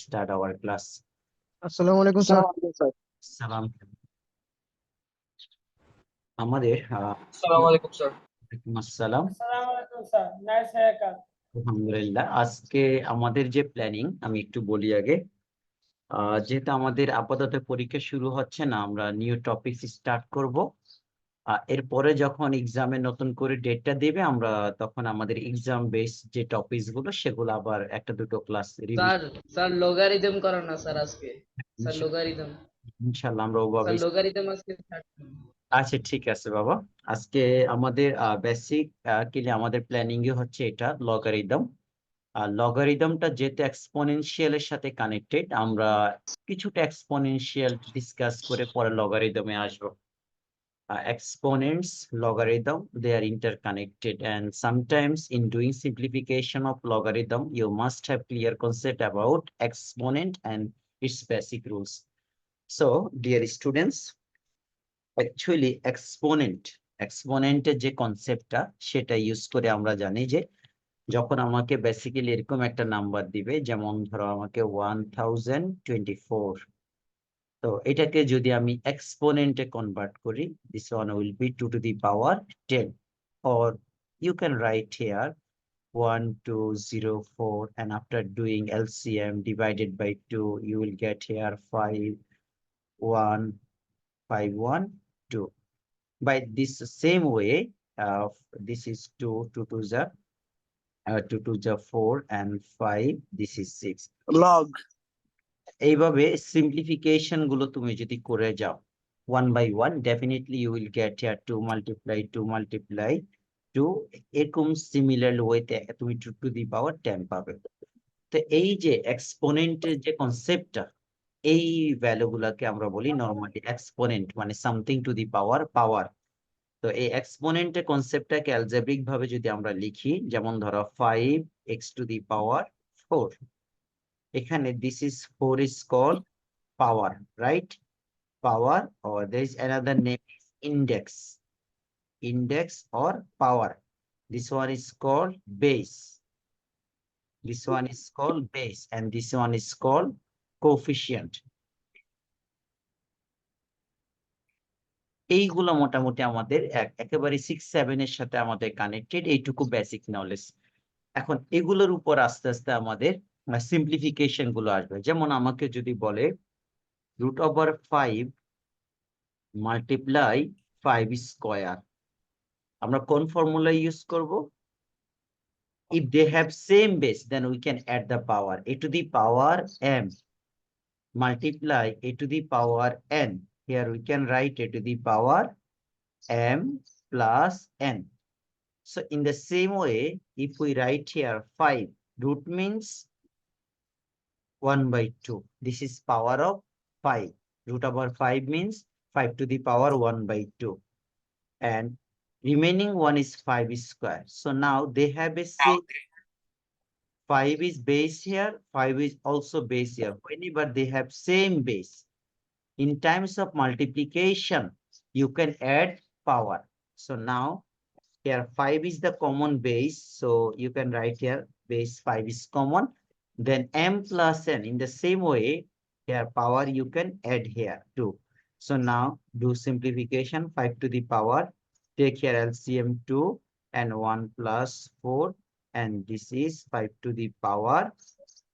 start our class. আসসালামু আলাইকুম sir. সালাম। আমাদের আসসালামু আলাইকুম স্যার। ওয়ালাইকুম আসসালাম। Assalamualaikum sir. Nice haircut. আলহামদুলিল্লাহ, আজকে আমাদের যে প্ল্যানিং আমি একটু বলি আগে। যেহেতু আমাদের আপাতত পরীক্ষা শুরু হচ্ছে না, আমরা নিউ টপিক স্টার্ট করব। এরপরে যখন এক্সামে নতুন করে ডেটটা দেবে, আমরা তখন আমাদের এক্সাম বেস যে টপিকস গুলো সেগুলো আবার একটা দুটো ক্লাস স্যার লোগারিদম করো না স্যার আজকে। স্যার লোগারিদম ইনশাল্লাহ আমরা ওভাবে। স্যার লোগারিদম আজকে start করুন। আচ্ছা, ঠিক আছে বাবা। আজকে আমাদের বেসিক আমাদের প্ল্যানিং এ হচ্ছে এটা লগারিদম। আর লগারিদমটা যেহেতু এক্সপোনেনশিয়ালের সাথে কানেক্টেড, আমরা কিছুটা এক্সপোনেনশিয়াল ডিসকাস করে পরে লগারিদমে আসবো। Exponents, logarithm, they are interconnected, and sometimes in doing simplification of logarithm, you must have clear concept about exponent and its basic rules. So, dear students, actually এক্সপোনেন্টের যে কনসেপ্টটা সেটা ইউজ করে আমরা জানি যে যখন আমাকে বেসিক্যালি এরকম একটা নাম্বার দিবে, যেমন ধরো আমাকে 1024, তো এটাকে যদি আমি এক্সপোনেন্টে কনভার্ট করি, this one will be 2 to the power 10, or you can write here 1204, and after doing LCM divided by 2, you will get here 51512. By this same way, this is 2, 2 to the 4, and 5, this is 6. Log এইভাবে simplification গুলো তুমি যদি করে যাও 1 by 1, definitely you will get here 2 multiply 2 multiply 2, এরকম similar ওয়েতে তুমি 2 to the power 10 পাবে। তো এই যে এক্সপোনেন্টের যে কনসেপ্টটা, এই ভ্যালুগুলোকে আমরা বলি নরমালি এক্সপোনেন্ট, মানে সামথিং টু দি পাওয়ার পাওয়ার। তো এই এক্সপোনেন্টের কনসেপ্টটাকে অ্যালজেব্রিক ভাবে যদি আমরা লিখি, যেমন ধরো 5x to the power 4, এখানে this is 4 is called power, right? Power, or there is another name is index or power. This one is called base. This one is called base, and this one is called coefficient. এইগুলো মোটামুটি আমাদের একেবারে 6-7 এর সাথে আমাদের connected, এইটুকু basic knowledge. এখন এগুলোর উপর আস্তে আস্তে আমাদের সিম্পলিফিকেশন গুলো আসবে। যেমন আমাকে যদি বলে √5 মাল্টিপ্লাই 5 স্কয়ার, আমরা কোন ফর্মুলা ইউজ করব? If they have same base, then we can add the power. A to the power m multiply a to the power n. Here we can write a to the power m plus n. So in the same way, if we write here 5, root means 1 by 2. This is power of 5. √5 means 5 to the power 1 by 2. And remaining one is 5 square. So now they have a same. 5 is base here, 5 is also base here. Whenever they have same base, in times of multiplication, you can add power. So now here 5 is the common base, so you can write here base 5 is common. Then m plus n, in the same way, here power you can add here too. So now do simplification, 5 to the power, take here LCM 2 and 1 plus 4, and this is 5 to the power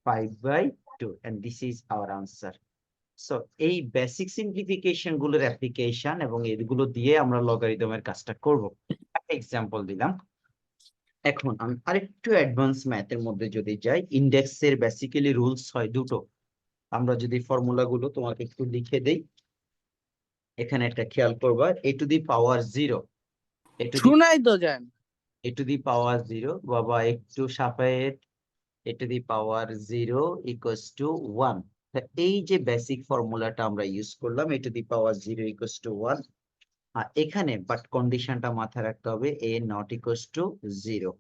5 by 2, and this is our answer. So এই basic simplification গুলোর application এবং এগুলো দিয়ে আমরা লগারিদমের কাজটা করব। একটা example দিলাম। এখন আমি আরেকটু অ্যাডভান্স ম্যাথের মধ্যে যদি যাই, ইন্ডেক্সের বেসিক্যালি রুলস হয় দুটো। আমরা যদি ফর্মুলা গুলো তোমাকে একটু লিখে দেই, এখানে একটা খেয়াল করবা, a to the power 0, শুনাই তো যান a to the power 0, বাবা একটু Safayet, a to the power 0 equals to 1. এই যে বেসিক ফর্মুলাটা আমরা ইউজ করলাম, a to the power 0 equals to 1, আর এখানে বাট কন্ডিশনটা মাথায় রাখতে হবে, a not equals to 0,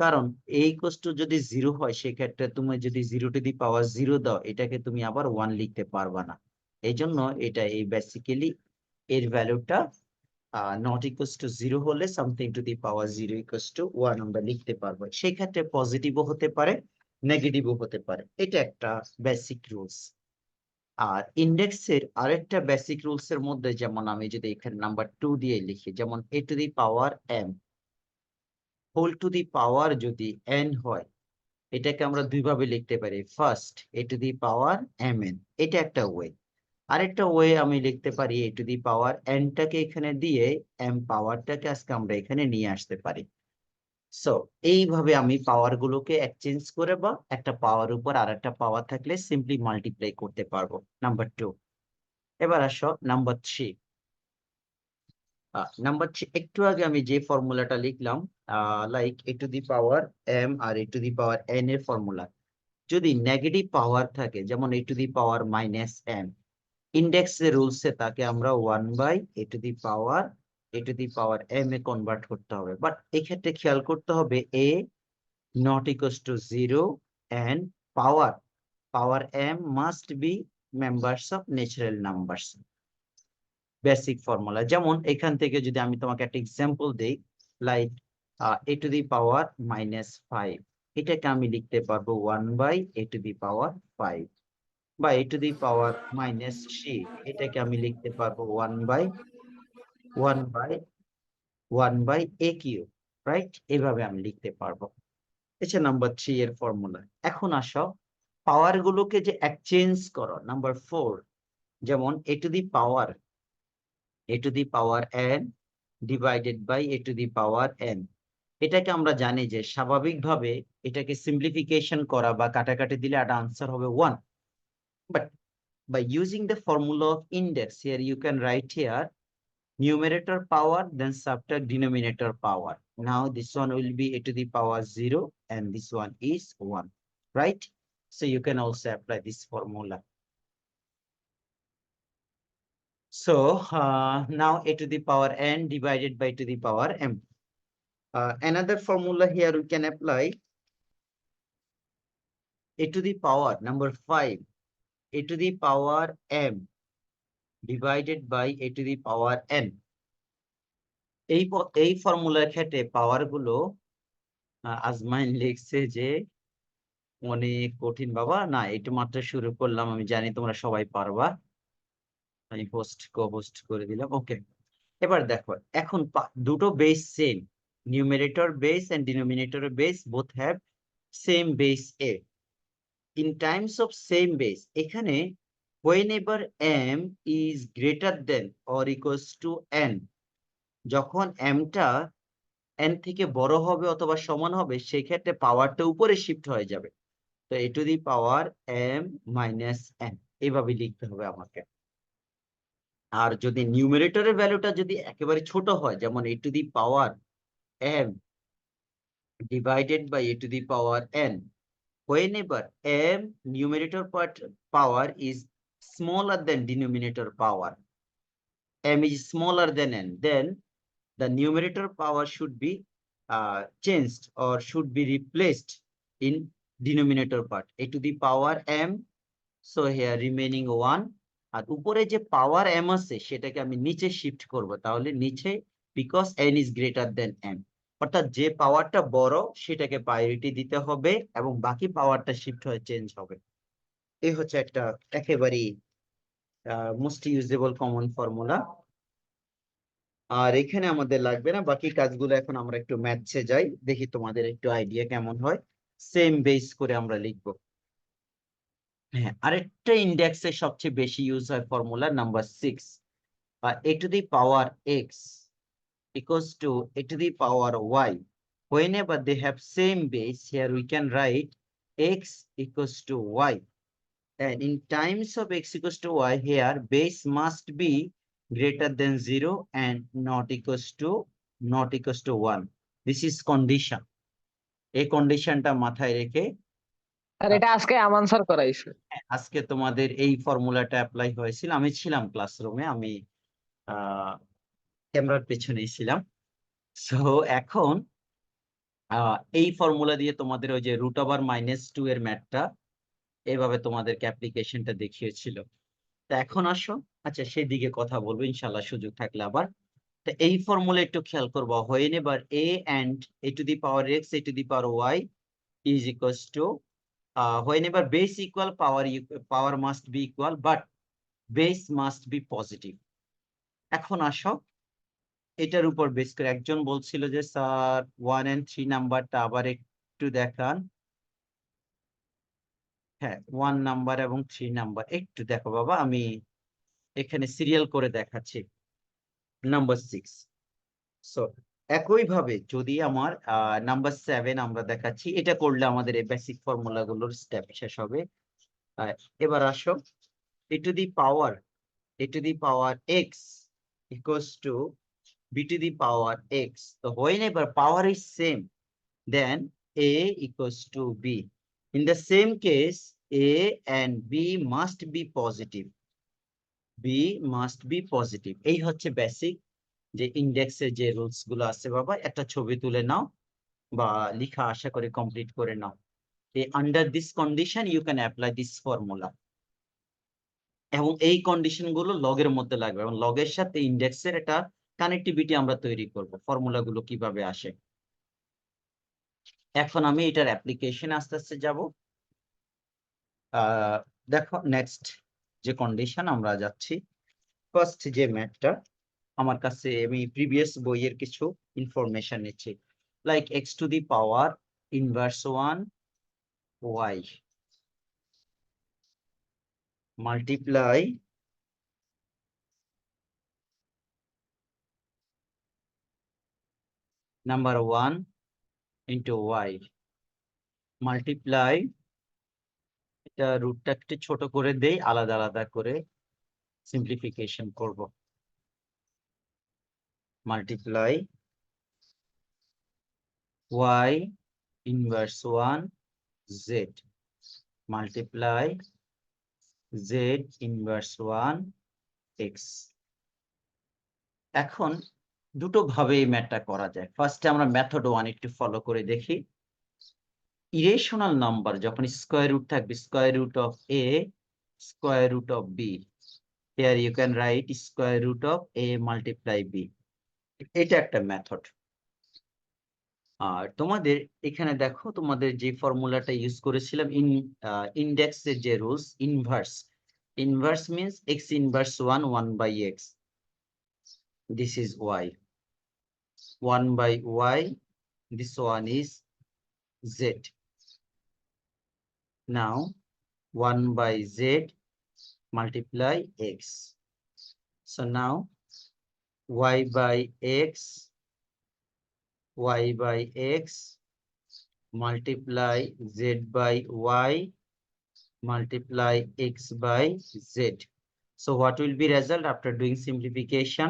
কারণ a equals to যদি 0 হয় সেক্ষেত্রে তুমি যদি 0 to the power 0 দাও, এটাকে তুমি আবার 1 লিখতে পারবা না। এই জন্য এটা এই বেসিক্যালি এর ভ্যালুটা not equals to 0 হলে something to the power 0 equals to 1 আমরা লিখতে পারবো। সেই ক্ষেত্রে পজিটিভও হতে পারে, নেগেটিভও হতে পারে। এটা একটা বেসিক রুলস। আর ইন্ডেক্সের আরেকটা বেসিক রুলস এর মধ্যে, যেমন আমি যদি এখানে নাম্বার 2 দিয়ে লিখি, যেমন a to the power m whole to the power যদি n হয়, এটাকে আমরা দুইভাবে লিখতে পারি। First a to the power mn, এটা একটা ওয়ে। আরেকটা ওয়ে আমি লিখতে পারি a to the power n টাকে এখানে দিয়ে m পাওয়ারটাকে আজকে আমরা এখানে নিয়ে আসতে পারি। সো এইভাবে আমি পাওয়ার গুলোকে এক্সচেঞ্জ করে বা একটা পাওয়ার উপর আর একটা পাওয়ার থাকলে সিম্পলি মাল্টিপ্লাই করতে পারবো। নাম্বার 2। এবার আসো নাম্বার 3। নাম্বার 3, একটু আগে আমি যে ফর্মুলাটা লিখলাম, like a to the power m আর a to the power n এর ফর্মুলা, যদি নেগেটিভ পাওয়ার থাকে, যেমন a to the power minus m, ইন্ডেক্সের রুলসে তাকে আমরা 1/a to the power m এ কনভার্ট করতে হবে। বাট এক্ষেত্রে খেয়াল করতে হবে a not equals to 0 and power m must be members of natural numbers. Basic formula. যেমন এখান থেকে যদি আমি তোমাকে একটা এক্সাম্পল দেই, like a to the power minus 5, এটাকে আমি লিখতে পারবো 1/a টু দি পাওয়ার 5, বা a to the power minus 3, এটাকে আমি লিখতে পারবো 1/a কিউব, রাইট? এভাবে আমি লিখতে পারবো। এটা নাম্বার 3 এর ফর্মুলা। এখন আসো পাওয়ার গুলোকে যে এক্সচেঞ্জ করো, নাম্বার 4, যেমন a to the power n divided by a to the power n, এটাকে আমরা জানি যে স্বাভাবিকভাবে এটাকে সিম্পলিফিকেশন করা বা কাটাকাটি দিলে একটা আনসার হবে 1, but by using the formula of index, here you can write here numerator power then subtract denominator power. Now this one will be a to the power 0 and this one is 1, right? So you can also apply this formula. So now a to the power n divided by to the power m. Another formula here we can apply, a to the power number 5, a to the power m divided by a to the power n. এই ফর্মুলার ক্ষেত্রে পাওয়ার গুলো আজমাইন লিখছে যে অনেক কঠিন বাবা। না, এটা মাত্র শুরু করলাম, আমি জানি তোমরা সবাই পারবা। আমি হোস্ট করে দিলাম। ওকে, এবার দেখো, এখন দুটো base same, numerator base and denominator base both have same base a. In times of same base, এখানে whenever m is greater than or equals to n, যখন m টা n থেকে বড় হবে অথবা সমান হবে, সেই ক্ষেত্রে পাওয়ারটা উপরে শিফট হয়ে যাবে। তো a to the power m minus n, এইভাবে লিখতে হবে আমাকে। আর যদি নিউমারেটরের ভ্যালুটা যদি একেবারে ছোট হয়, যেমন a to the power m divided by a to the power n, whenever m numerator power is smaller than denominator power, m is smaller than n, then the numerator power should be changed or should be replaced in denominator part, a to the power m. So here remaining 1, আর উপরে যে পাওয়ার m আছে সেটাকে আমি নিচে shift করব, তাহলে নিচে because n is greater than m, অর্থাৎ যে পাওয়ারটা বড় সেটাকে প্রায়োরিটি দিতে হবে এবং বাকি পাওয়ারটা শিফট হয়ে চেঞ্জ হবে। এই হচ্ছে একটা একেবারেই মোস্ট ইউজেবল কমন ফর্মুলা। আর এখানে আমাদের লাগবে না, বাকি কাজগুলো এখন আমরা একটু ম্যাথসে যাই, দেখি তোমাদের একটু আইডিয়া কেমন হয়। সেম বেস করে আমরা লিখবো। হ্যাঁ, আরেকটা ইন্ডেক্সে সবচেয়ে বেশি ইউজ হয় formula number 6, a to the power x equals to a to the power y. Whenever they have same base, here we can write x equals to y. And in times of x equals to y, here base must be greater than 0 and not equals to 1. This is condition. এই কন্ডিশনটা মাথায় রেখে আর এটা আজকে আমান sir করাইছে। আজকে তোমাদের এই ফর্মুলাটা অ্যাপ্লাই হয়েছিল। আমি ছিলাম ক্লাসরুমে, আমি ক্যামেরার পেছনেই ছিলাম। সো এখন এই ফর্মুলা দিয়ে তোমাদের ওই যে √2 এর ম্যাথটা এইভাবে তোমাদেরকে অ্যাপ্লিকেশনটা দেখিয়েছিল। তা এখন আসো, আচ্ছা সেদিকে কথা বলবো ইনশাল্লাহ সুযোগ থাকলে আবার। তো এই ফর্মুলা একটু খেয়াল করবো, whenever a and a to the power x, a to the power y is equals to whenever base equal, power must be equal, but base must be positive. এখন আসো এটার উপর বেস করে একজন বলছিল যে স্যার 1 and 3 নাম্বারটা আবার একটু দেখান। হ্যাঁ, 1 নাম্বার এবং 3 নাম্বার একটু দেখো বাবা, আমি এখানে সিরিয়াল করে দেখাচ্ছি। নাম্বার 6। সো একইভাবে যদি আমার নাম্বার 7 আমরা দেখাচ্ছি, এটা করলে আমাদের এই বেসিক ফর্মুলা গুলোর স্টেপ শেষ হবে। এবার আসো a to the power x equals to b to the power x. So whenever power is same, then a equals to b. In the same case, a and b must be positive. b must be positive. এই হচ্ছে basic যে ইন্ডেক্সের যে rules গুলো আছে বাবা, একটা ছবি তুলে নাও বা লিখা আশা করে কমপ্লিট করে নাও। Under this condition you can apply this formula. এবং এই কন্ডিশন গুলো লগের মধ্যে লাগবে এবং লগের সাথে ইন্ডেক্সের একটা কানেক্টিভিটি আমরা তৈরি করব। ফর্মুলা গুলো কিভাবে আসে, এখন আমি এটার অ্যাপ্লিকেশন আস্তে আস্তে যাব। দেখো নেক্সট যে কন্ডিশন আমরা যাচ্ছি, ফার্স্ট যে ম্যাথটা আমার কাছে, আমি প্রিভিয়াস বইয়ের কিছু ইনফরমেশন নিচ্ছি। Like x to the power inverse 1 y multiply number 1 into y multiply, এটা রুটটা একটু ছোট করে দেই, আলাদা আলাদা করে সিম্পলিফিকেশন করব। Multiply y inverse 1 z multiply z inverse 1 x। এখন দুটো ভাবে এই ম্যাথটা করা যায়। ফার্স্টে আমরা মেথড 1 একটু ফলো করে দেখি। ইরেশনাল নাম্বার যখন স্কয়ার রুট থাকবে, square root of a square root of b, here you can write square root of a multiply b। এটা একটা মেথড। আর তোমাদের এখানে দেখো, তোমাদের যে ফর্মুলাটা ইউজ করেছিলাম ইন্ডেক্সের যে rules, inverse means x inverse 1 1 by x, this is y 1 by y, this one is z। now 1 by z multiply x, so now y by x multiply z by y multiply x by z. So what will be result after doing simplification?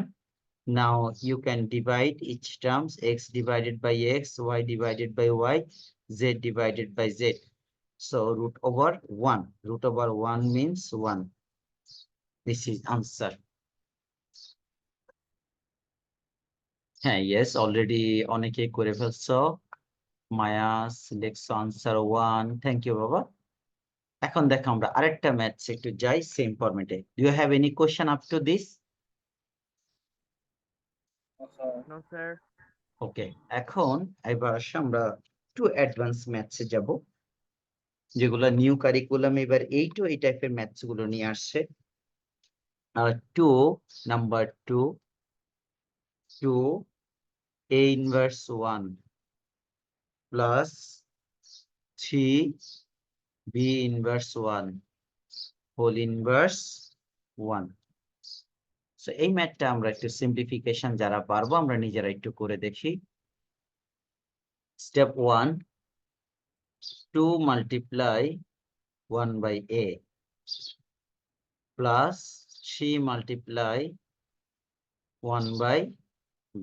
Now you can divide each terms, x divided by x, y divided by y, z divided by z. So root over 1. Root over 1 means 1. This is answer. হ্যাঁ, yes, already অনেকে করে ফেলছো। মায়া সিলেক্টস answer 1, thank you বাবা। এখন দেখো আমরা আরেকটা maths একটু যাই সেম ফরম্যাটে। Do you have any question up to this? No sir. Okay, এখন এবার আসলে আমরা একটু অ্যাডভান্স ম্যাথসে যাব, যেগুলো নিউ কারিকুলাম এবার 8 ও এই টাইপের ম্যাথস গুলো নিয়ে আসছে। 2 number 2 a inverse 1 plus 3 b inverse 1 whole inverse 1। So এই ম্যাথটা আমরা একটু সিম্পলিফিকেশন যারা পারবো আমরা নিজেরা একটু করে দেখি। Step 1, 2 multiply 1 by a plus 3 multiply 1 by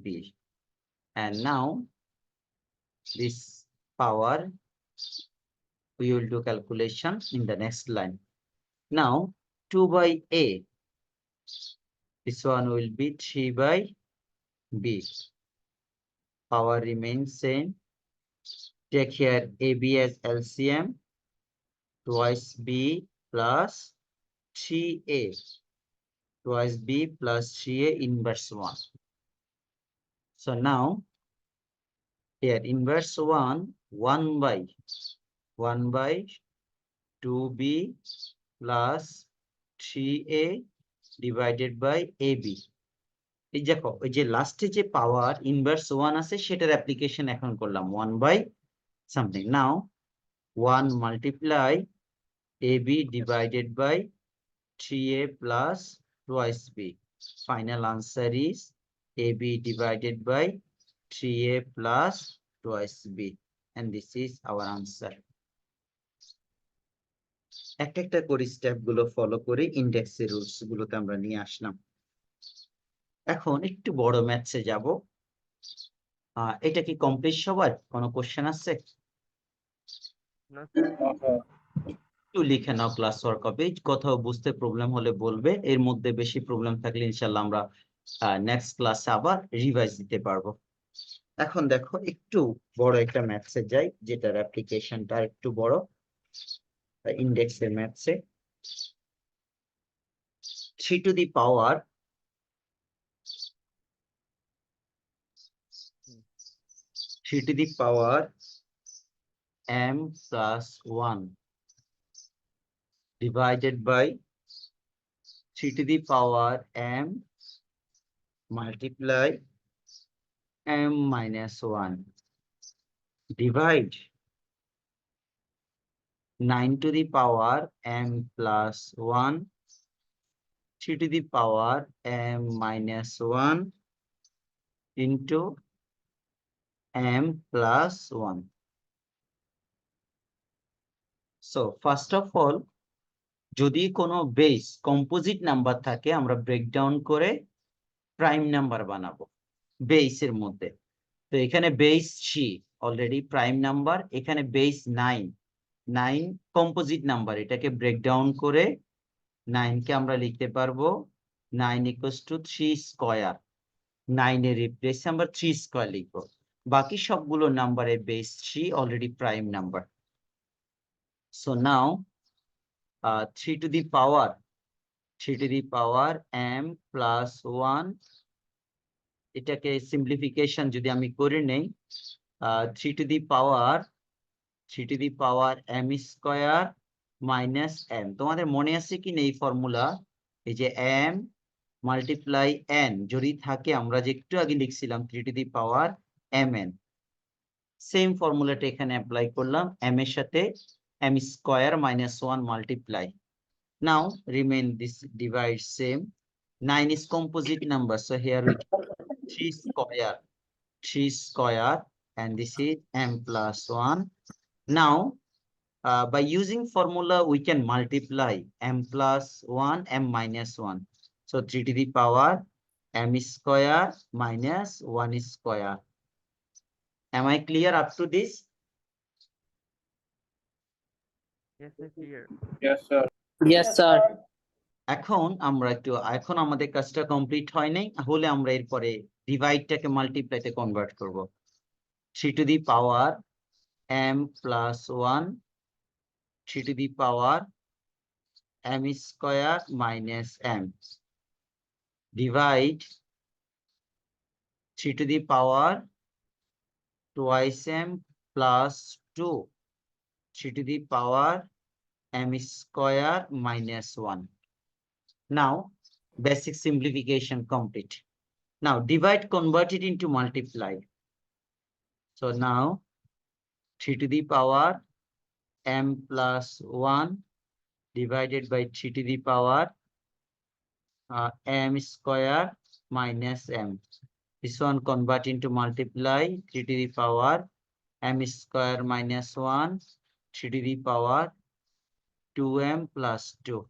b, and now this power we will do calculation in the next line. Now 2 by a, this one will be 3 by b, power remains same. Take here ab as LCM, twice b plus 3a, twice b plus 3a inverse 1. So now here inverse 1 1 by 2b plus 3a divided by ab. এই দেখো ওই যে লাস্টে যে পাওয়ার inverse 1 আছে সেটার application এখন করলাম 1 by something. Now 1 multiply ab divided by 3a plus twice b. Final answer is ab divided by 3a plus twice b, and this is our answer. একটা করে স্টেপ গুলো ফলো করে ইন্ডেক্সের রুলস গুলোতে আমরা নিয়ে আসলাম। এখন একটু বড় ম্যাথসে যাব। এটা কি কমপ্লিট সবার? কোনো কোশ্চেন আছে? No, sir. একটু লিখে নাও ক্লাস ওয়ার্ক হবে, কোথাও বুঝতে প্রবলেম হলে বলবে, এর মধ্যে বেশি প্রবলেম থাকলে ইনশাল্লাহ আমরা নেক্সট ক্লাসে আবার রিভাইজ দিতে পারবো। এখন দেখো একটু বড় একটা ম্যাথসে যাই, যেটার অ্যাপ্লিকেশনটা একটু বড়, ইন্ডেক্সের ম্যাথসে। 3 to the power 3 to the power m plus 1 divided by 3 to the power m multiply m minus 1 divide 9 to the power m plus 1 3 to the power m minus 1 into m plus 1. So first of all, যদি কোনো base composite number থাকে আমরা breakdown করে prime number বানাবো বেসের মধ্যে। তো এখানে বেস 3 অলরেডি প্রাইম নাম্বার, এখানে বেস 9 কম্পোজিট নাম্বার, এটাকে ব্রেকডাউন করে 9 কে আমরা লিখতে পারবো 9 ইকুয়ালস টু 3 স্কয়ার। 9 এর রিপ্লেসে আমরা 3 স্কয়ার লিখবো। বাকি সবগুলো নাম্বারের base 3 already prime number. So now 3 to the power m plus 1, এটাকে সিম্পলিফিকেশন যদি আমি করে নেই 3 to the power m square minus m। তোমাদের মনে আছে কি না এই ফর্মুলা? এই যে m মাল্টিপ্লাই n যদি থাকে, আমরা যে একটু আগে লিখছিলাম 3 to the power mn, same ফর্মুলাটা এখানে অ্যাপ্লাই করলাম, m এর সাথে m square minus 1 multiply. Now remain this divide same. 9 is composite number, so here we get 3 square, and this is m plus 1. Now by using formula we can multiply m plus 1 m minus 1. So 3 to the power m square minus 1 square. Am I clear up to this? Yes, sir, clear. Yes, sir. Yes, sir. এখন আমাদের কাজটা complete হয় নাই, হলে আমরা এরপরে ডিভাইডটাকে মাল্টিপ্লাইতে convert করব। 3 to the power m plus 1 3 to the power m square minus m divide 3 to the power twice m plus 2 3 to the power m square minus 1. Now basic simplification complete. Now divide, convert it into multiply. So now 3 to the power m plus 1 divided by 3 to the power m square minus m. This one convert into multiply 3 to the power m square minus 1 3 to the power 2m plus 2.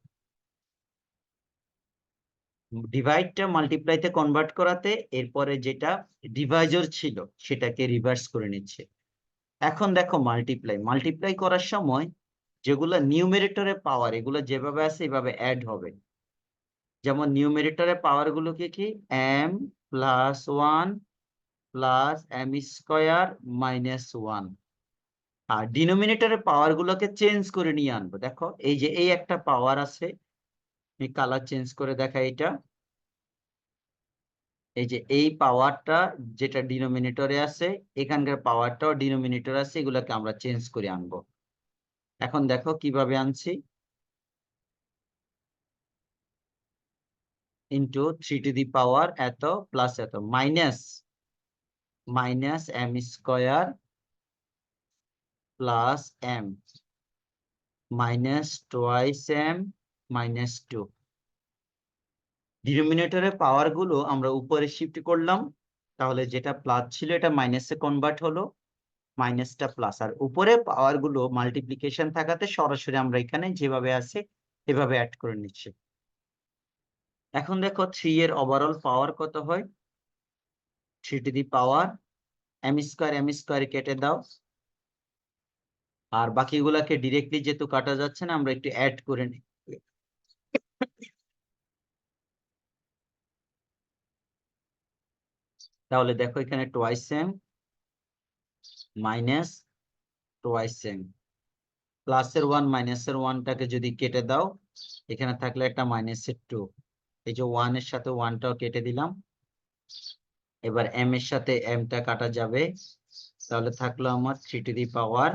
ডিভাইডটা মাল্টিপ্লাইতে convert করাতে এরপরে যেটা ডিভাইজর ছিল সেটাকে reverse করে নিচ্ছে। এখন দেখো multiply করার সময় যেগুলো নিউমেরেটরে পাওয়ার, এগুলো যেভাবে আছে এভাবে অ্যাড হবে। যেমন নিউমেরেটরে পাওয়ার গুলোকে কি m plus 1 plus m square minus 1, আর ডিনোমিনেটরের পাওয়ার গুলোকে চেঞ্জ করে নিয়ে আনবো। দেখো এই যে এই একটা পাওয়ার আছে, আমি কালার চেঞ্জ করে দেখাই, এটা এই যে এই পাওয়ারটা যেটা ডিনোমিনেটরে আছে, এখানকার পাওয়ারটাও ডিনোমিনেটর আছে, এগুলোকে আমরা চেঞ্জ করে আনবো। এখন দেখো কিভাবে আনছি, ইন্টু 3 টু দি পাওয়ার এত প্লাস এত minus M square plus M minus twice M minus 2। ডিনোমিনেটরের পাওয়ার গুলো আমরা উপরে শিফট করলাম, তাহলে যেটা প্লাস ছিল এটা মাইনাসে কনভার্ট হলো, মাইনাসটা প্লাস। আর উপরে পাওয়ার গুলো মাল্টিপ্লিকেশন থাকাতে সরাসরি আমরা এখানে যেভাবে আছে এভাবে অ্যাড করে নিচ্ছি। এখন দেখো 3 এর ওভারঅল পাওয়ার কত হয়, 3 to the power M square কেটে দাও, আর বাকিগুলাকে ডিরেক্টলি যেহেতু কাটা যাচ্ছে না আমরা একটু অ্যাড করে নিই। তাহলে দেখো এখানে twice M minus twice M, প্লাসের 1 মাইনাসের 1টাকে যদি কেটে দাও, এখানে থাকলে একটা মাইনাসের 2, এই যে 1 এর সাথে 1টাও কেটে দিলাম। এবার এম এর সাথে এমটা কাটা যাবে, তাহলে থাকলো আমার 3 to the power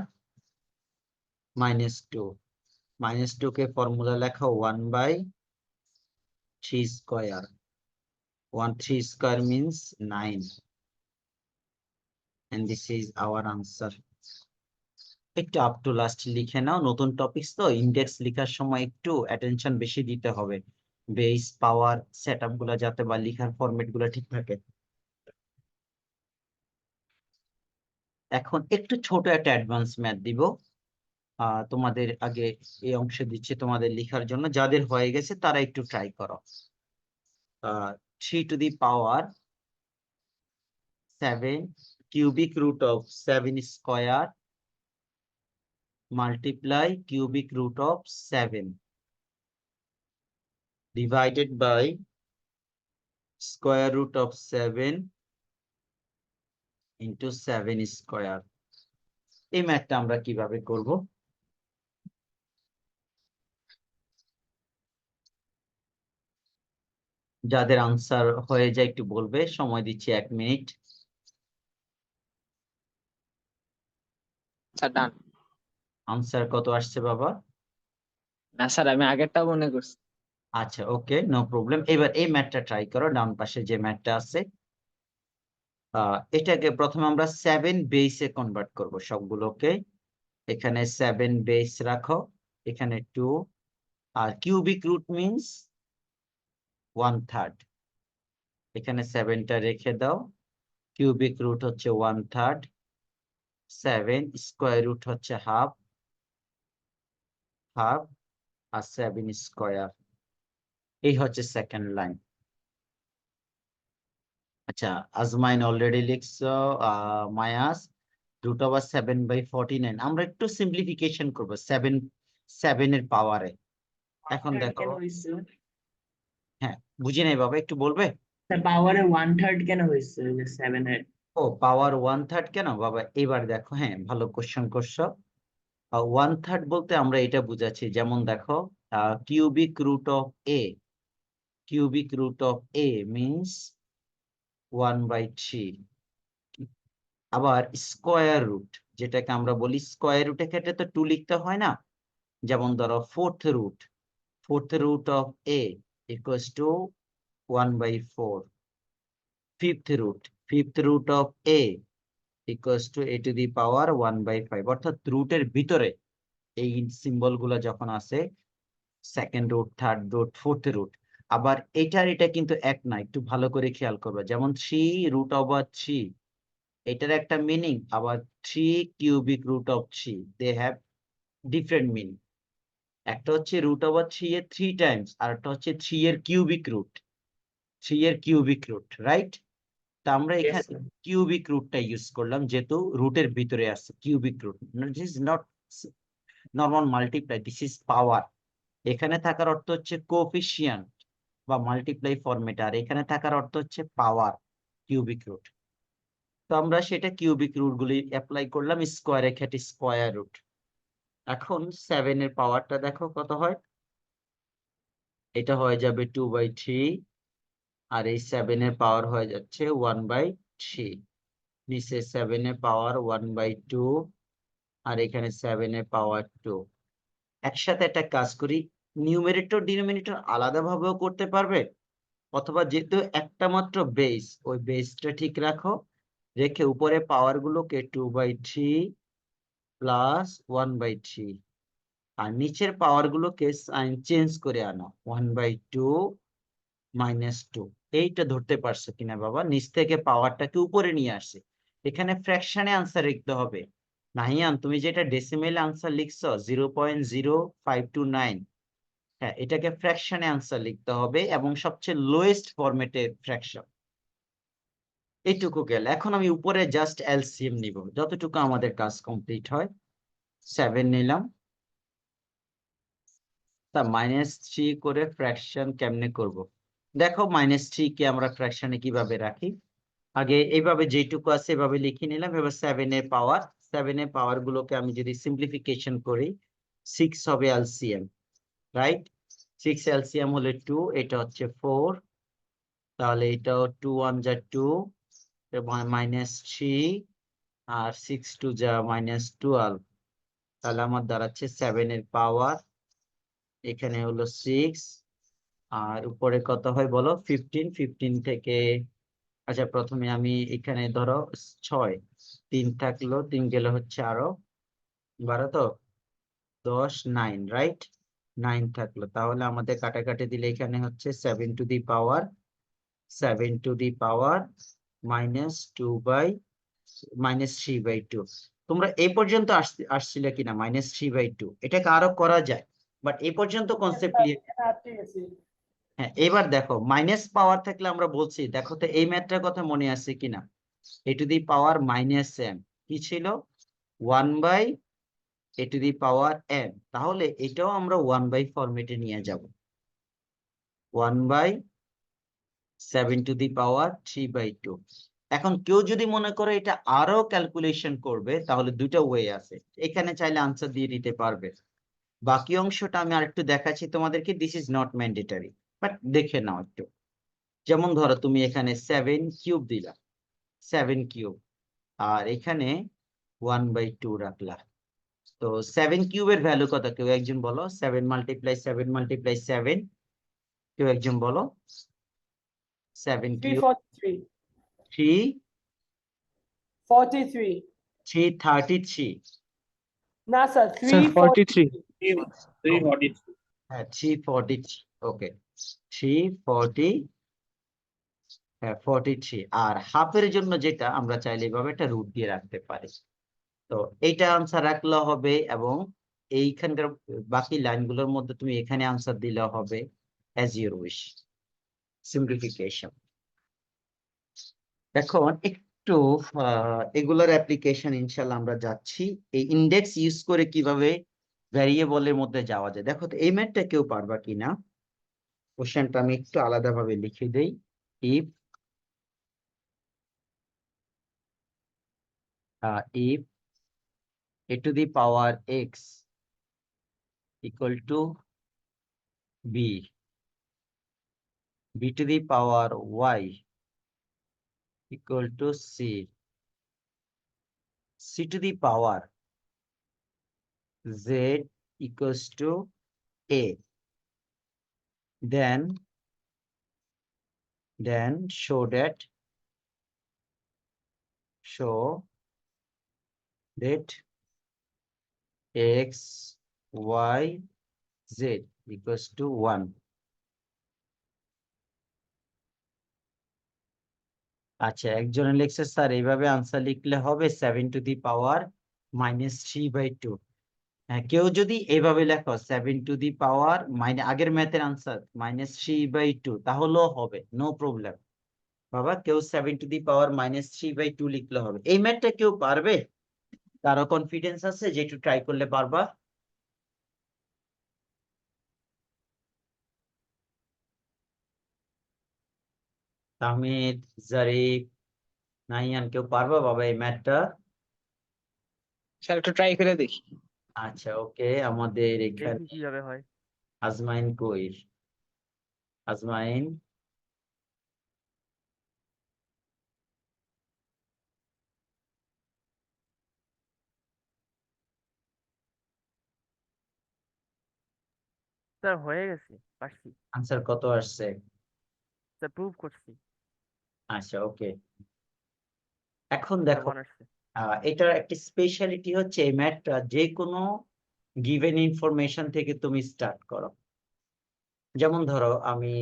-2। -2 K formula লেখা 1/3 square, 3 square means 9, and this is our answer. একটু আপ টু লাস্ট লিখে নাও, নতুন টপিকস তো, ইন্ডেক্স লেখার সময় একটু অ্যাটেনশন বেশি দিতে হবে, বেস পাওয়ার সেটআপ গুলা যাতে বা লেখার ফরম্যাট গুলা ঠিক থাকে। এখন একটু ছোট একটা অ্যাডভান্স ম্যাথ দিব, তোমাদের আগে এই অংশে দিচ্ছি তোমাদের লেখার জন্য, যাদের হয়ে গেছে তারা একটু ট্রাই করো। 3 to the power 7 cubic root of 7 square multiply cubic root of 7 divided by square root of 7 into 7 square। এই ম্যাথটা আমরা কিভাবে করব? যাদের আনসার হয়ে যায় একটু বলবে, সময় দিচ্ছি 1 মিনিট। স্যার ডান। আনসার কত আসছে বাবা? না স্যার, আমি আগেরটা মনে করছি। আচ্ছা, ওকে, নো প্রবলেম। এবার এই ম্যাথটা ট্রাই করো, ডান পাশে যে ম্যাথটা আছে, এটাকে প্রথমে আমরা 7 বেসে কনভার্ট করব সবগুলোকে। এখানে 7 বেস রাখো, এখানে 2, আর কিউবিক রুট মিন্স 1/3, এখানে 7টা রেখে দাও। কিউবিক রুট হচ্ছে 1/3, 7 স্কোয়ার রুট হচ্ছে হাফ, আর 7 স্কোয়ার। এই হচ্ছে সেকেন্ড লাইন। আচ্ছা, আজমাইন অলরেডি লিখছো, মায়াস √7/49। আমরা একটু সিম্পলিফিকেশন করব 7 এর পাওয়ারে। এখন দেখো, হ্যাঁ বুঝি নাই বাবা, একটু বলবে? পাওয়ারে 1/3 কেন হয়েছে ওই যে 7 এর? ও পাওয়ার 1/3 কেন বাবা, এবার দেখো, হ্যাঁ ভালো কোশ্চেন করছো। 1/3 বলতে আমরা এটা বুঝাচ্ছি, যেমন দেখো cubic root of A, cubic root of A means 1/3। আবার স্কোয়ার রুট, যেটাকে আমরা বলি স্কোয়ার রুটের ক্ষেত্রে তো 2 লিখতে হয় না, যেমন ধরো fourth root of a equals to 1/4। Fifth root of a equals to a to the power 1/5। অর্থাৎ রুটের ভিতরে এই সিম্বল গুলা যখন আছে, second root, third root, fourth root. আবার এটা কিন্তু এক না, একটু ভালো করে খেয়াল করবে। যেমন 3√3, এটার একটা মিনিং, আবার 3 cubic root of 3, they have different meaning. একটা হচ্ছে √3 এর 3 টাইমস, আর একটা হচ্ছে 3 এর কিউবিক রুট, রাইট? তা আমরা এখানে কিউবিক রুটটা ইউজ করলাম, যেহেতু রুটের ভিতরে আছে cubic root. This is not normal multiply, this is power. এখানে থাকার অর্থ হচ্ছে কোএফিসিয়েন্ট বা মাল্টিপ্লাই ফরম্যাট, আর এখানে থাকার অর্থ হচ্ছে পাওয়ার, কিউবিক রুট। তো আমরা সেটা কিউবিক রুট গুলি অ্যাপ্লাই করলাম, স্কোয়ারের ক্ষেত্রে স্কোয়ার রুট। এখন 7 এর পাওয়ারটা দেখো কত হয়, এটা হয়ে যাবে 2/3, আর এই 7 এর পাওয়ার হয়ে যাচ্ছে 1/3। নিচে 7 এর পাওয়ার 1/2, আর এখানে 7 এর পাওয়ার 2। একসাথে একটা কাজ করি, নিউমেরেটর ডিনোমিনেটর আলাদাভাবেও করতে পারবে, অথবা যেহেতু একটা মাত্র বেস, ওই বেসটা ঠিক রাখো, রেখে উপরে পাওয়ার গুলোকে 2/3 প্লাস 1/3, আর নিচের পাওয়ার গুলোকে সাইন চেঞ্জ করে আনো, 1/2 -2। এইটা ধরতে পারছো কিনা বাবা? নিচ থেকে পাওয়ারটাকে উপরে নিয়ে আসছে, এখানে ফ্র্যাকশনে আনসার লিখতে হবে। নাহিয়ান, তুমি যেটা ডেসিমেল আনসার লিখছো 0.0529, হ্যাঁ এটাকে ফ্র্যাকশনে আনসার লিখতে হবে, এবং সবচেয়ে লোয়েস্ট ফরম্যাটের ফ্র্যাকশন। এইটুকু গেল। এখন আমি উপরে জাস্ট এলসিএম নিব, যতটুকু আমাদের কাজ কমপ্লিট হয়। 7 নিলাম, তা -3 করে ফ্র্যাকশন কেমনে করব? দেখো -3 কে আমরা ফ্র্যাকশনে কিভাবে রাখি। আগে এইভাবে যেটুকু আছে এভাবে লিখে নিলাম। এবার 7 এর পাওয়ার, 7 এর পাওয়ার গুলোকে আমি যদি সিম্পলিফিকেশন করি, 6 হবে এলসিএম, রাইট? 6 এলসিএম হলে 2, এটা হচ্ছে 4, তাহলে এটাও 2 1 যা 2, -3, আর 6 2 যা -12, তাহলে আমার দাঁড়াচ্ছে 7 এর পাওয়ার, এখানে হলো 6, আর উপরে কত হয় বলো? 15, 15 থেকে, আচ্ছা প্রথমে আমি এখানে ধরো 6, 3 থাকলো, 3 গেলে হচ্ছে আরো 12, তো 10, 9, রাইট? 9 থাকলো, তাহলে আমাদের কাটাকাটি দিলে এখানে হচ্ছে 7 টু দি পাওয়ার -3/2। তোমরা এই পর্যন্ত আসছিলে কিনা -3/2? এটাকে আরো করা যায়, বাট এই পর্যন্ত কনসেপ্ট ক্লিয়ার। ঠিক আছে। হ্যাঁ, এবার দেখো মাইনাস পাওয়ার থাকলে আমরা বলছি, দেখো তো এই ম্যাথটার কথা মনে আছে কিনা? এ টু দি পাওয়ার -m কি ছিল? 1/a⁻m। তাহলে এটাও আমরা 1/, ফরম্যাটে নিয়ে যাব, 1/7^3/2। এখন কেউ যদি মনে করে এটা আরো ক্যালকুলেশন করবে, তাহলে দুইটা ওয়ে আছে, এখানে চাইলে আনসার দিয়ে দিতে পারবে। বাকি অংশটা আমি আরেকটু দেখাচ্ছি তোমাদেরকে, this is not mandatory, but দেখে নাও একটু। যেমন ধরো তুমি এখানে 7³ দিলা, 7³, আর এখানে 1/2 রাখলা। তো 7³ এর ভ্যালু কত? কেউ একজন বলো। 7 × 7 × 7, কেউ একজন বলো। 7³ 343. 3 43. 333, না স্যার, Sir, 43. 343. হ্যাঁ 343, ওকে 340, হ্যাঁ 43। আর হাফের জন্য যেটা আমরা চাইলে এভাবে একটা রুট দিয়ে রাখতে পারি। তো এইটা আনসার রাখলেও হবে, এবং এইখানকার বাকি লাইনগুলোর মধ্যে তুমি এখানে আনসার দিলেও হবে, অ্যাজ ইউর উইশ। সিম্পলিফিকেশন। এখন একটু এগুলার অ্যাপ্লিকেশন ইনশাল্লাহ আমরা যাচ্ছি। এই ইন্ডেক্স ইউজ করে কিভাবে ভ্যারিয়েবলের মধ্যে যাওয়া যায়। দেখো তো এই ম্যাথটা কেউ পারবা কিনা? কোশ্চেনটা আমি একটু আলাদাভাবে লিখে দেই। If if a⁻x equal to b, b⁻y equal to c, c⁻z equals to a, then show that x, y, z equals to 1. আচ্ছা, একজনে লিখছে স্যার এইভাবে আনসার লিখলে হবে 7^3/2। হ্যাঁ, কেউ যদি এইভাবে লেখো 7^, আগের ম্যাথের আনসার -3/2, তাহলেও হবে, নো প্রবলেম বাবা। কেউ 7^-3/2 লিখলে হবে। এই ম্যাথটা কেউ পারবে? কারো কনফিডেন্স আছে যে একটু ট্রাই করলে পারবা? তাহমিদ, জারিফ, নাহিয়ান, কেউ পারবা বাবা এই ম্যাথটা? স্যার একটু ট্রাই করে দেখি। আচ্ছা ওকে, আমাদের দেখি এখানে কিভাবে হয়। আজমাইন কই? আজমাইন, স্যার হয়ে গেছে, পারছি আনসার কত আসছে? স্যার, প্রুভ করছি আচ্ছা, ওকে। এখন স্যার, দেখো, 1 আসছে। এটার একটি স্পেশালিটি হচ্ছে এই ম্যাথটা যে কোনো গিভেন ইনফরমেশন থেকে তুমি স্টার্ট করো। যেমন ধরো আমি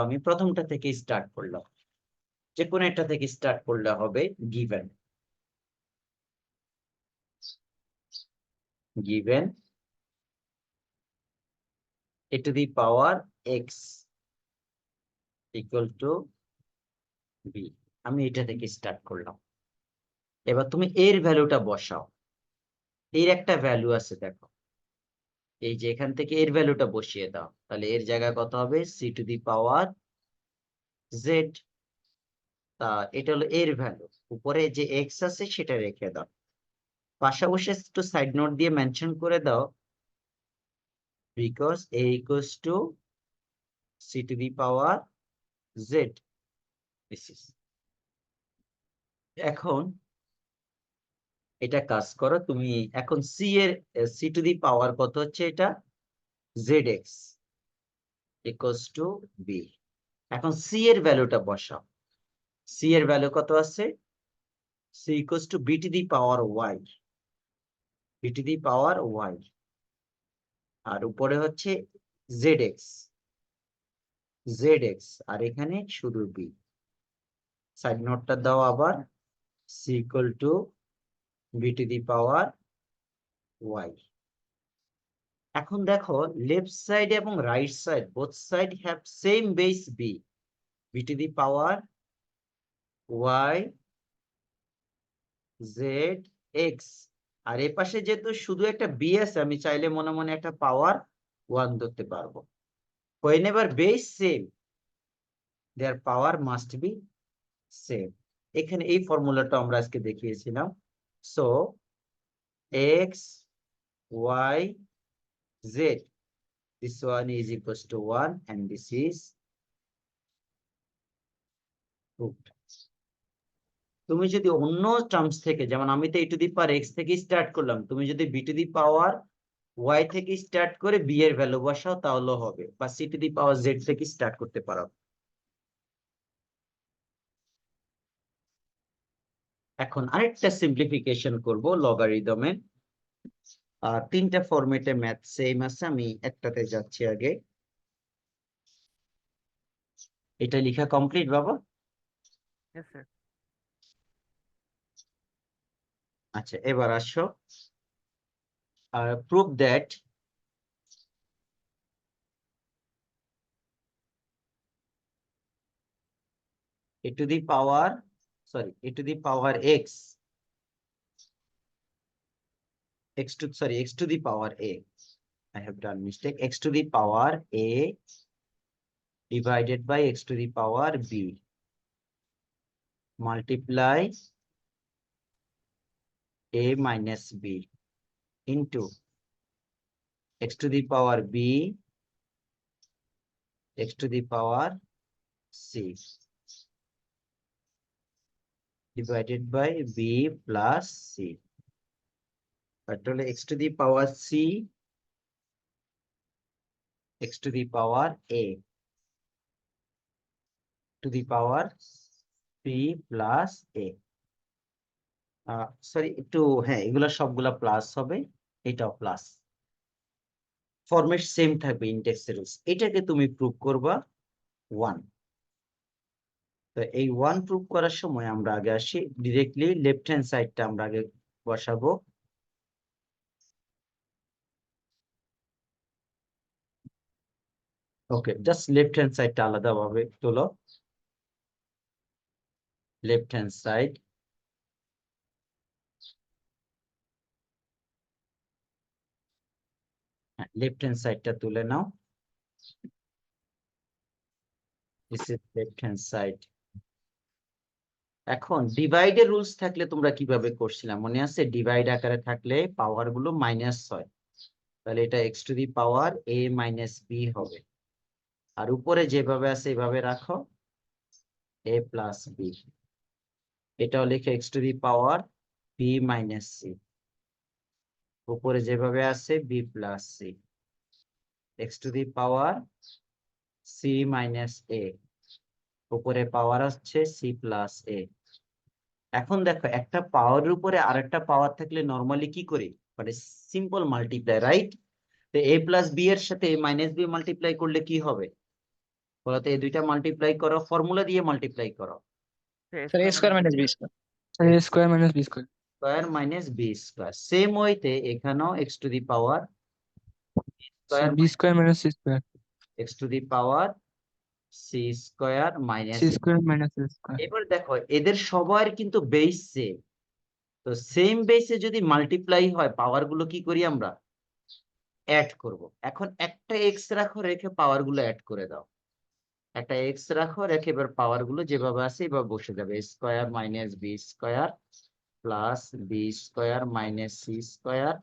আমি প্রথমটা থেকে স্টার্ট করলাম, যে কোনো একটা থেকে স্টার্ট করলে হবে given given a to the power x equal to b। আমি এটা থেকে স্টার্ট করলাম। এবার তুমি এর ভ্যালুটা বসাও। এর একটা ভ্যালু আছে, দেখো এই যে এখান থেকে এর ভ্যালুটা বসিয়ে দাও, তাহলে এর জায়গায় কত হবে? c to the power z। তা এটা হলো এর ভ্যালু, উপরে যে x আছে সেটা রেখে দাও। পাশাপাশি একটু সাইড নোট দিয়ে মেনশন করে দাও because a equals to c to the power z। This is এখন এটা কাজ করো তুমি, এখন c এর c টু দি পাওয়ার কত হচ্ছে এটা? zx equals to b। এখন c এর ভ্যালুটা বসাও। c এর ভ্যালু কত আছে? c equals to b two the power y, b two the power y, আর উপরে হচ্ছে zx, zx, আর এখানে শুধু b। সাইড নোটটা দাও আবার, c equal to b two the power y। এখন দেখো লেফট সাইড এবং right side both side have same base b, b to the power y z x। আর এই পাশে যেহেতু শুধু একটা b আছে, আমি চাইলে মনে মনে একটা পাওয়ার 1 ধরতে পারবো। whenever base same their power must be same। এখানে এই ফর্মুলাটা আমরা আজকে দেখিয়েছিলাম। So x y z, this one is equals to 1 and this is proved। তুমি যদি অন্য টার্মস থেকে, যেমন আমি তো a to the power x থেকে স্টার্ট করলাম, তুমি যদি b two the power y থেকে স্টার্ট করে b এর ভ্যালু বসাও তাহলে হবে, বা c two the power z থেকে স্টার্ট করতে পারো। এখন আরেকটা সিম্পলিফিকেশন করব লগারিদমে। তিনটা ফরম্যাটে ম্যাথ সেম আছে, আমি একটাতে যাচ্ছি আগে। এটা লেখা কমপ্লিট বাবা? Yes, sir. আচ্ছা, এবার আসো prove that a to the power, sorry, a to the power x x to the power a, I have done mistake, x to the power a divided by x to the power b multiply a minus b into x to the power b x to the power c divided by b plus c। তাহলে x to the power c x to the power a to the power b plus a। Sorry একটু, হ্যাঁ এগুলা সবগুলা plus হবে, এটাও plus. Format same থাকবে, index rules. এটাকে তুমি প্রুভ করবা 1। তো এই 1 প্রুভ করার সময় আমরা আগে আসি ডিরেক্টলি লেফট হ্যান্ড সাইডটা আমরা আগে বসাবো। ওকে, জাস্ট লেফট হ্যান্ড সাইডটা আলাদাভাবে তোলো। Left hand side, left hand সাইডটা তুলে নাও। This is left hand side. এখন ডিভাইডের রুলস থাকলে তোমরা কিভাবে করছিলাম মনে আছে? ডিভাইড আকারে থাকলে পাওয়ার গুলো মাইনাস হয়, তাহলে এটা X to the power a minus B হবে। আর উপরে যেভাবে আছে এভাবে রাখো a প্লাস বি। এটাও লিখে X to the power b minus C, উপরে যেভাবে আছে b plus C. x to the power c minus a, উপরে পাওয়ার হচ্ছে c প্লাস a। এখন দেখো একটা পাওয়ারের উপরে আরেকটা পাওয়ার থাকলে নর্মালি কি করি, মানে সিম্পল মাল্টিপ্লাই, রাইট? তো a প্লাস b এর সাথে a মাইনাস b মাল্টিপ্লাই করলে কি হবে বলতো? এই দুইটা মাল্টিপ্লাই করো, ফর্মুলা দিয়ে মাল্টিপ্লাই করো, sir a square minus b square. a square minus b square. Square minus b square. Same ওয়েতে এখানেও x to the power So square b square minus c square. x to the power c square minus. c square minus a square. এবার দেখো এদের সবার কিন্তু base same, তো same বেসে যদি মাল্টিপ্লাই হয় পাওয়ার গুলো কি করি আমরা, অ্যাড করব। এখন একটা এক্স রাখো, রেখে পাওয়ার গুলো অ্যাড করে দাও। একটা এক্স রাখো, রেখে এবার পাওয়ার গুলো যেভাবে আছে এভাবে বসে যাবে, square minus b square plus b square minus c square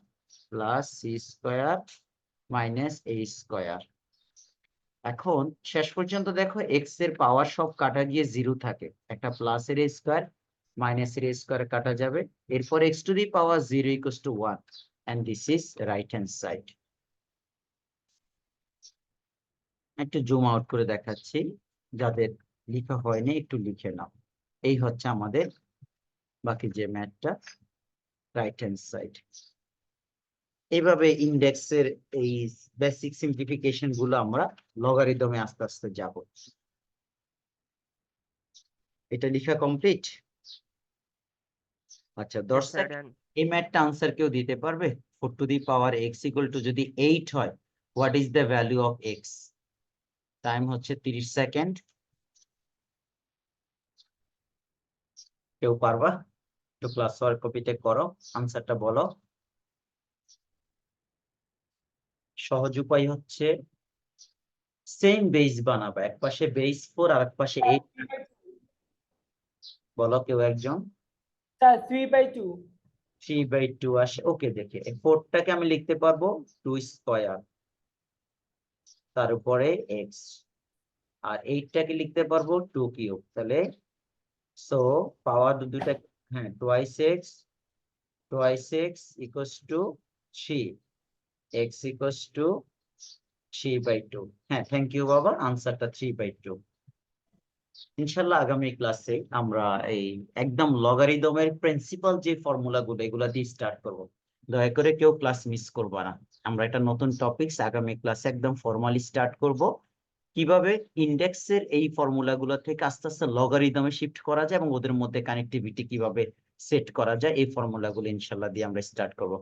plus c square minus a square. এখন শেষ পর্যন্ত দেখো এক্স এর পাওয়ার সব কাটা গিয়ে জিরো থাকে, একটা প্লাস এর স্কয়ার মাইনাস এর স্কয়ার কাটা যাবে, এরপর X to the power 0 equals to 1, and this is right hand side. একটু জুম আউট করে দেখাচ্ছি, যাদের লেখা হয়নি একটু লিখে নাও। এই হচ্ছে আমাদের বাকি যে ম্যাথটা, রাইট হ্যান্ড সাইড। এইভাবে ইন্ডেক্সের এই বেসিক সিম্পলিফিকেশন গুলো আমরা লগারিদমে আস্তে আস্তে যাব। এটা লেখা কমপ্লিট? আচ্ছা, Yes, দর্শক sir, done. এই ম্যাথটা আনসার কেউ দিতে পারবে? 4 two the power x equal to যদি 8 হয়, what is the value of x? Time হচ্ছে 30 সেকেন্ড। কেউ পারবা? একটু ক্লাস ওয়ার্ক কপিতে করো, আনসারটা বলো। সহজ উপায় হচ্ছে সেম বেস বানাবো, এক পাশে বেস 4 আর এক পাশে 8। বলো কেউ একজন। Sir, 3/2. 3/2 আসে, ওকে। দেখে 4টাকে আমি লিখতে পারবো 2 স্কয়ার, তার উপরে x, আর 8টাকে লিখতে পারবো 2 কিউব। তাহলে সো পাওয়ার দুটো, হ্যাঁ, twice x equals to 3, x equals to 3/2। হ্যাঁ, থ্যাংক ইউ বাবা, আনসারটা 3/2। ইনশাল্লাহ আগামী ক্লাসে আমরা এই একদম লগারিদমের প্রিন্সিপাল যে ফর্মুলা গুলো এগুলা দিয়ে স্টার্ট করব। দয়া করে কেউ ক্লাস মিস করবা না। আমরা একটা নতুন টপিকস আগামী ক্লাসে একদম ফর্মালি স্টার্ট করব, কিভাবে ইন্ডেক্সের এই ফর্মুলা গুলো থেকে আস্তে আস্তে লগারিদমে শিফট করা যায় এবং ওদের মধ্যে কানেক্টিভিটি কিভাবে সেট করা যায়, এই ফর্মুলা গুলো ইনশাল্লাহ দিয়ে আমরা স্টার্ট করব।